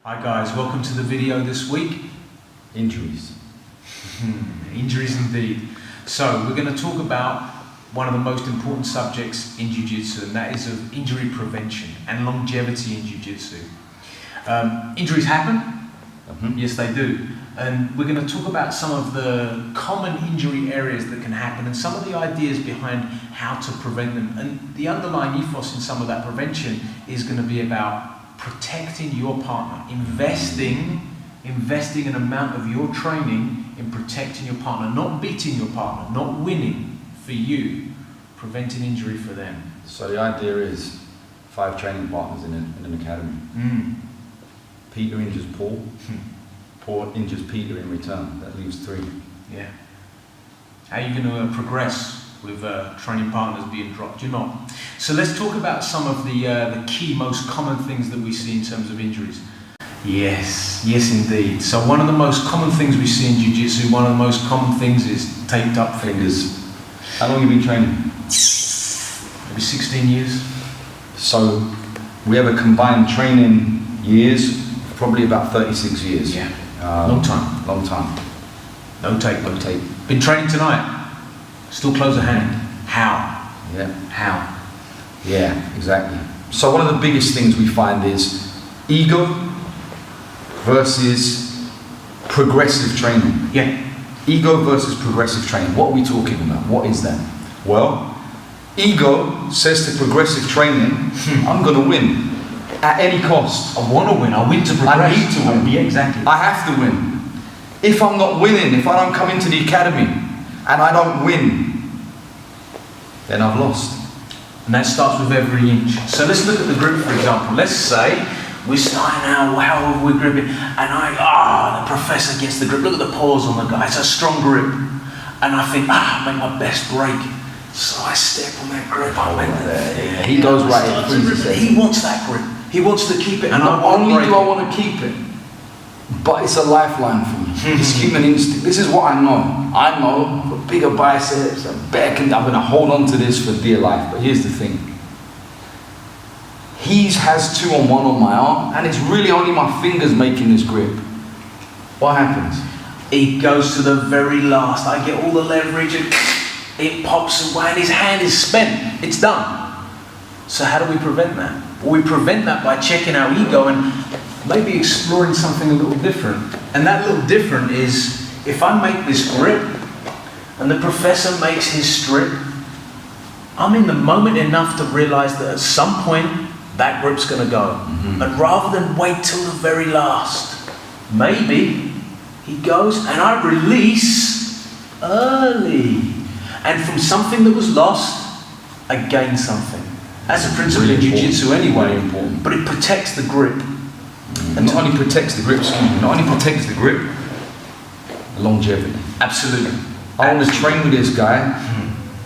Hi guys, welcome to the video this week. Injuries. Injuries indeed. So we're going to talk about one of the most important subjects in Jiu-Jitsu, and that is of injury prevention and longevity in Jiu-Jitsu. Injuries happen, yes they do, and we're going to talk about some of the common injury areas that can happen and some of the ideas behind how to prevent them. And the underlying ethos in some of that prevention is going to be about protecting your partner, investing an amount of your training in protecting your partner, not beating your partner, not winning for you, preventing injury for them. So the idea is 5 training partners in an academy. Peter injures Paul, Paul injures Peter in return. That leaves 3. Yeah. How are you going to progress with training partners being dropped? You're not. So let's talk about some of the key, most common things that we see in terms of injuries. Yes indeed. So one of the most common things we see in Jiu-Jitsu, one of the most common things is taped up fingers. How long have you been training? Maybe 16 years. So we have a combined training years, probably about 36 years. Yeah. Long time. Long time. No tape. No tape. Been training tonight. Still close at hand. How? Yeah. How? Yeah, exactly. So one of the biggest things we find is ego versus progressive training. Yeah. Ego versus progressive training. What are we talking about? What is that? Well, ego says to progressive training, I'm going to win at any cost. I want to win. I win to progress. I need to win. Yeah, exactly. I have to win. If I'm not winning, if I don't come into the academy and I don't win, then I've lost. And that starts with every inch. So let's look at the grip, for example. Let's say we're starting out, how we're gripping, and the professor gets the grip. Look at the pause on the guy. It's a strong grip. And I think, make my best break. So I step on that grip. He goes right in. He wants that grip. He wants to keep it. And not only do I want to keep it, but it's a lifeline for me. It's human instinct. This is what I know. I know bigger biceps, I'm going to hold on to this for dear life. But here's the thing. He has 2 on 1 on my arm, and it's really only my fingers making this grip. What happens? It goes to the very last. I get all the leverage and it pops away and his hand is spent. It's done. So how do we prevent that? Well, we prevent that by checking our ego and maybe exploring something a little different. And that little different is, if I make this grip and the professor makes his strip, I'm in the moment enough to realize that at some point that grip's going to go. And rather than wait till the very last, maybe he goes and I release early. And from something that was lost, I gain something. That's a principle in Jiu-Jitsu anyway, but it protects the grip. And not only protects the grip, not only protects the grip, the longevity. Absolutely. I want to train with this guy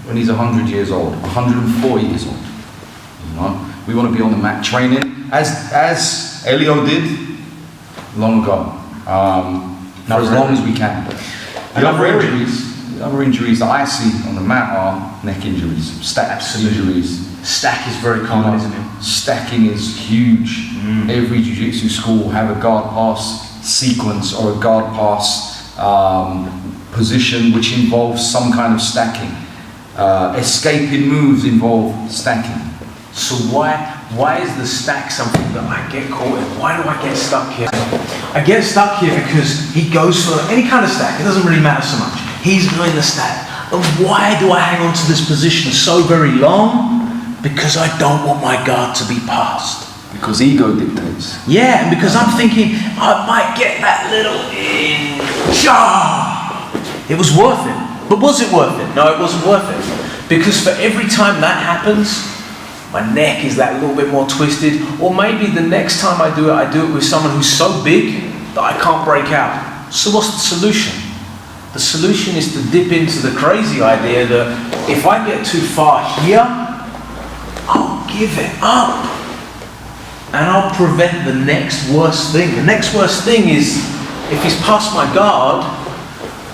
when he's 100 years old, 104 years old. You know, we want to be on the mat training, as Elio did long ago, for as long as we can. The other injuries that I see on the mat are neck injuries, stack injuries. Stack is very common, isn't it? Stacking is huge. Every Jiu-Jitsu school will have a guard pass sequence or a guard pass position which involves some kind of stacking. Escaping moves involve stacking. So why is the stack something that I get caught in? Why do I get stuck here? I get stuck here because he goes for any kind of stack. It doesn't really matter so much. He's doing the stack. And why do I hang on to this position so very long? Because I don't want my guard to be passed. Because ego dictates. Yeah, and because I'm thinking, I might get that little inch. It was worth it. But was it worth it? No, it wasn't worth it. Because for every time that happens, my neck is that little bit more twisted. Or maybe the next time I do it with someone who's so big that I can't break out. So what's the solution? The solution is to dip into the crazy idea that if I get too far here, I'll give it up. And I'll prevent the next worst thing. The next worst thing is, if he's past my guard,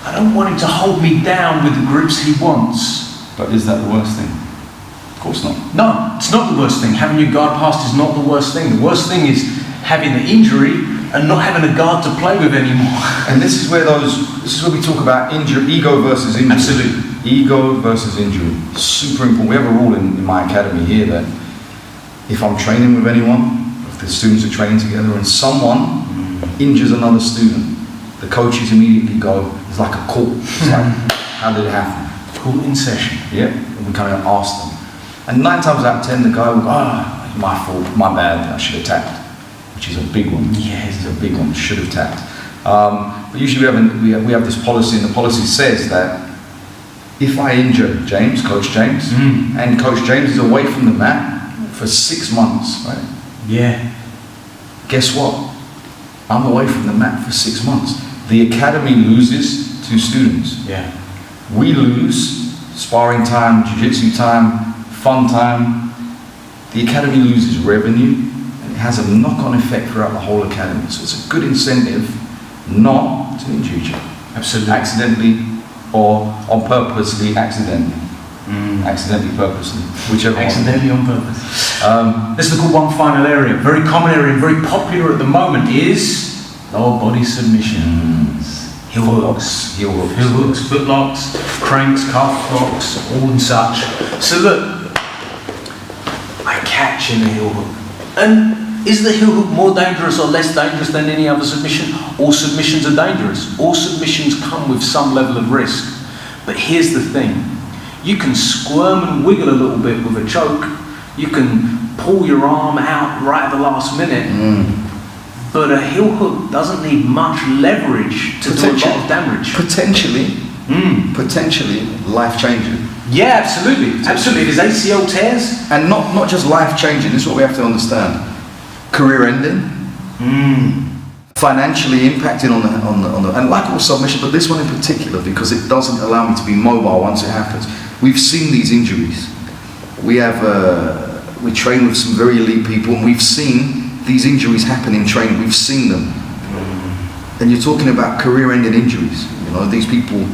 I don't want him to hold me down with the grips he wants. But is that the worst thing? Of course not. No, it's not the worst thing. Having your guard passed is not the worst thing. The worst thing is having the injury and not having a guard to play with anymore. And this is where we talk about ego versus injury. Absolutely. Ego versus injury. Super important. We have a rule in my academy here that if I'm training with anyone, if the students are training together and someone injures another student, the coaches immediately go, it's like a call. It's like, how did it happen? Call in session. Yeah, and we kind of ask them. And 9 times out of 10, the guy will go, it's my fault, my bad, I should have tapped. Which is a big one. Yes. It's a big one, should have tapped. But usually we have this policy, and the policy says that if I injure James, Coach James, and Coach James is away from the mat for 6 months, right? Yeah. Guess what? I'm away from the mat for 6 months. The academy loses 2 students. Yeah. We lose sparring time, jiu-jitsu time, fun time. The academy loses revenue, and it has a knock-on effect throughout the whole academy. So it's a good incentive not to injure each other. Absolutely. Accidentally or on purposely, accidentally. Accidentally, purposely, whichever Accidentally on purpose. Let's look at one final area. Very common area and very popular at the moment is lower body submissions. Heel hooks, foot locks, cranks, calf locks, all and such. So look, I catch in the heel hook. And is the heel hook more dangerous or less dangerous than any other submission? All submissions are dangerous. All submissions come with some level of risk. But here's the thing. You can squirm and wiggle a little bit with a choke. You can pull your arm out right at the last minute. But a heel hook doesn't need much leverage to do a lot of damage. Potentially life-changing. Yeah, absolutely. Absolutely. There's ACL tears. And not just life-changing, this is what we have to understand. Career-ending. Financially impacting on the and like all submission, but this one in particular, because it doesn't allow me to be mobile once it happens. We've seen these injuries. We train with some very elite people, and we've seen these injuries happen in training. We've seen them. And you're talking about career-ending injuries. You know, these people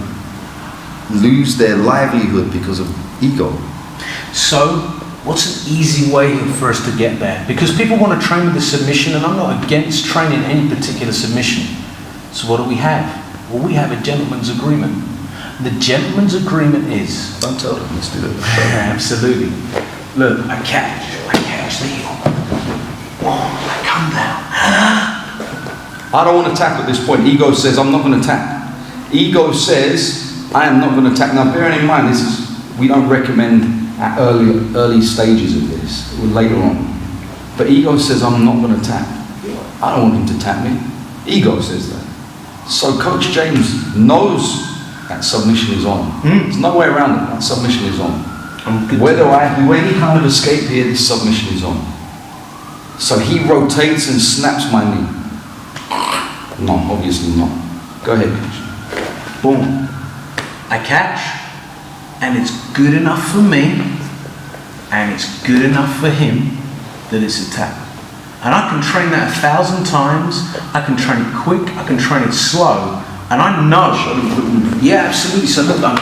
lose their livelihood because of ego. So, what's an easy way for us to get there? Because people want to train with the submission, and I'm not against training any particular submission. So what do we have? Well, we have a gentleman's agreement. The gentleman's agreement is... Don't tell them, let's do it. Absolutely. Look, I catch the heel. I come down. I don't want to tap at this point. Ego says, I'm not going to tap. Ego says, I am not going to tap. Now, bearing in mind, we don't recommend at early stages of this, or later on. But ego says, I'm not going to tap. I don't want him to tap me. Ego says that. So Coach James knows that submission is on. There's no way around it. That submission is on. Whether I do any kind of escape here, this submission is on. So he rotates and snaps my knee. No, obviously not. Go ahead, Coach. Boom. I catch, and it's good enough for me, and it's good enough for him that it's a tap. And I can train that 1,000 times. I can train it quick. I can train it slow. And I know. Yeah, absolutely. So look, fine.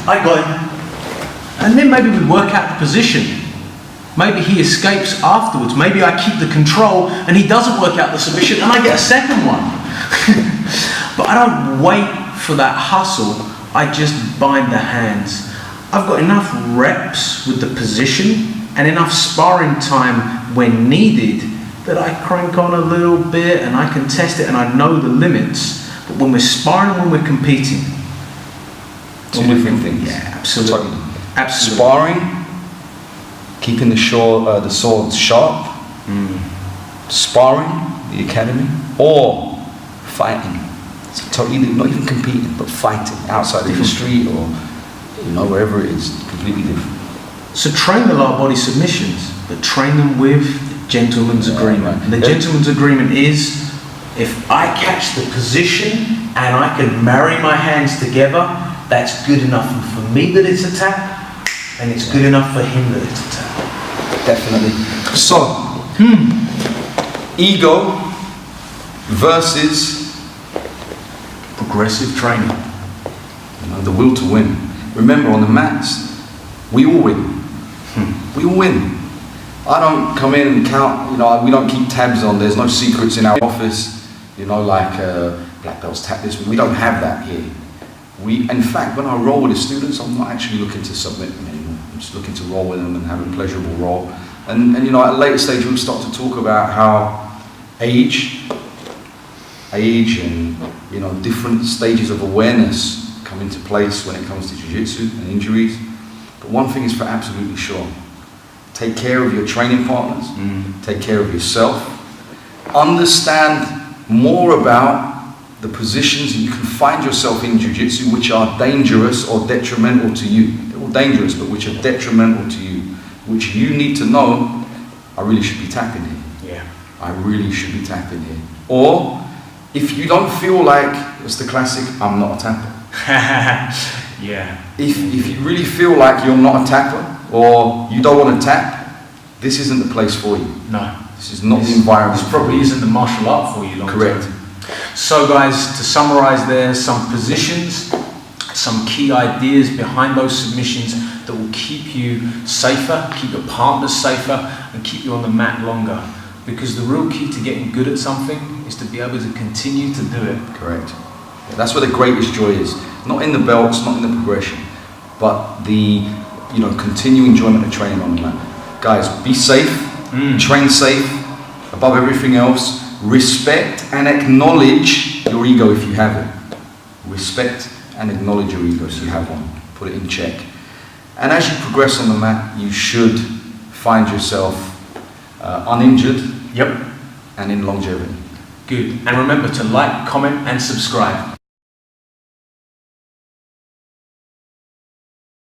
I got him. And then maybe we work out the position. Maybe he escapes afterwards. Maybe I keep the control and he doesn't work out the submission and I get a second one. But I don't wait for that hustle. I just bind the hands. I've got enough reps with the position and enough sparring time when needed that I crank on a little bit and I can test it and I know the limits. But when we're sparring, when we're competing, two different things. Yeah, absolutely. Absolutely. Sparring, keeping the sword sharp. Sparring, the academy, or fighting. So totally, not even competing, but fighting outside of the street or wherever it is, completely different. So train the lower body submissions, but train them with the gentleman's agreement. And the gentleman's agreement is, if I catch the position and I can marry my hands together, that's good enough for me that it's a tap, and it's good enough for him that it's a tap. Definitely. So, ego versus progressive training. The will to win. Remember, on the mats, we all win. We all win. I don't come in and count, you know, we don't keep tabs on, there's no secrets in our office, you know, like black belts tap this, we don't have that here. In fact, when I roll with the students, I'm not actually looking to submit them anymore. I'm just looking to roll with them and have a pleasurable roll. And you know, at a later stage, we'll start to talk about how age and, you know, different stages of awareness come into place when it comes to jiu-jitsu and injuries. But one thing is for absolutely sure. Take care of your training partners, take care of yourself, understand more about the positions you can find yourself in jiu-jitsu which are dangerous or detrimental to you. They're all dangerous, but which are detrimental to you, which you need to know, I really should be tapping here. Yeah. I really should be tapping here. Or, if you don't feel like, it's the classic, I'm not a tapper. Yeah. If you really feel like you're not a tapper, or you don't want to tap, this isn't the place for you. No. This is not the environment. This probably isn't the martial art for you long Correct. term. So guys, to summarize there, some positions, some key ideas behind those submissions that will keep you safer, keep your partners safer, and keep you on the mat longer. Because the real key to getting good at something is to be able to continue to do it. Correct. Yeah, that's where the greatest joy is. Not in the belts, not in the progression, but the, you know, continuing enjoyment of training on the mat. Guys, be safe, train safe, above everything else. Respect and acknowledge your ego if you have it. Respect and acknowledge your ego if you have one. Put it in check. And as you progress on the mat, you should find yourself uninjured. Yep. And in longevity. Good. And remember to like, comment, and subscribe.